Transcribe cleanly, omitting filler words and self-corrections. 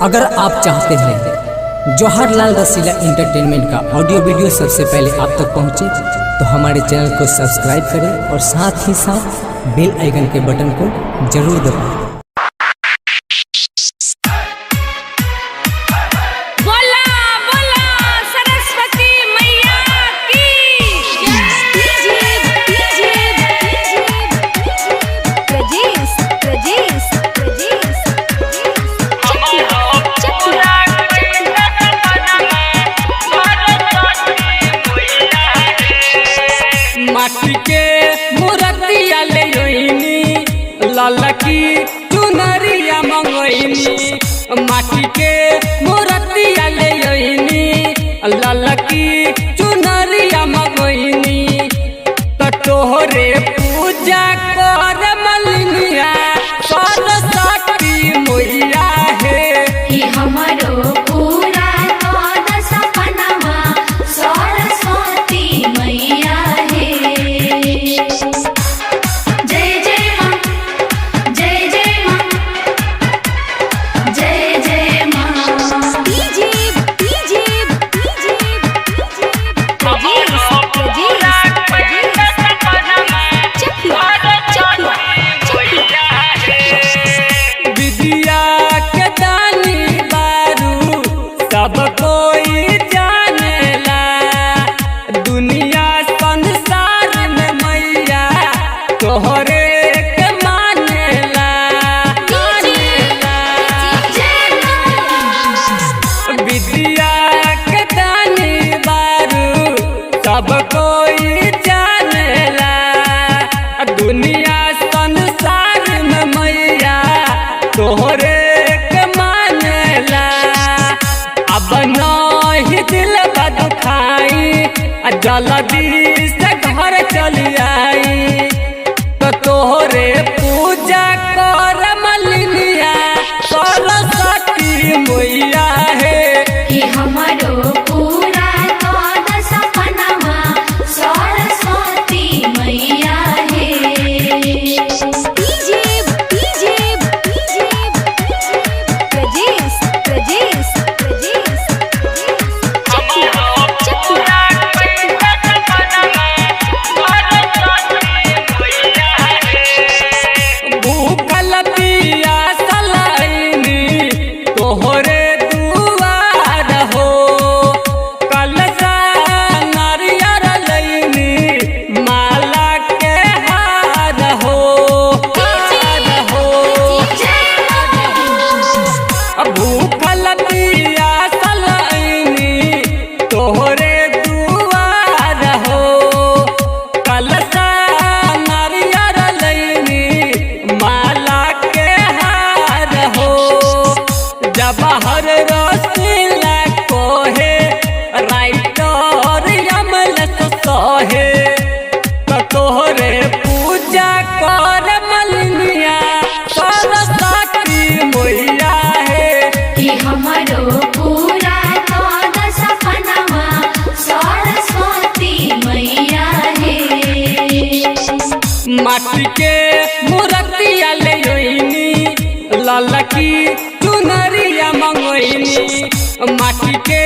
अगर आप चाहते हैं जवाहरलाल रसीला एंटरटेनमेंट का ऑडियो वीडियो सबसे पहले आप तक पहुंचे तो हमारे चैनल को सब्सक्राइब करें और साथ ही साथ बेल आइकन के बटन को जरूर दबाएं। माटी के मूर्तिया ले योइनी ललकी चुनरिया मंगोइनी। माटी के मूर्तिया ले योइनी ललकी चुनरिया मंगोइनी। तो तोहरे पूजा कर मलिनिया सरस्वती मैया है। हमारो पूरा सपनावा सरस्वती मैया है। जय जय माँ, जय जय माँ, जय जय माँ। डीजे डीजे डीजे विद्या के दानी बारू सब कोई जानेला। दुनिया संसार में मैया तोहरे के मानेला। विद्या के दानी बारू सब कोई जानेला। दुनिया संसार में मैया तोहरे के मानेला। अब नहीं दिल बदखाई जल्दी से घर चली आई। तो तोहरे पूजा कर मलिनिया सरस्वती मैया है। हमारो पूरा सपनावा सरस्वती मैया है। DJ DJ DJ Prajesh Prajesh Prajesh भूखल पियासल आईनी तोहरे दुआर हो। कलशा नारियर लईनी माला के हार हो। भूखल पियासल आईनी तोहरे दुआर हो। कलशा नारियर लईनी माला के हार हो। जवाहर रसीला कोहे राइटर यमल सोहे। तो तोहरे पूजा कर मलिनिया सरस्वती मैया है। हमारो पूरा सपनावा सरस्वती मैया है। माटी के मूर्तिया ले योइनी ललकी चुनरिया मंगोइनी। माटी के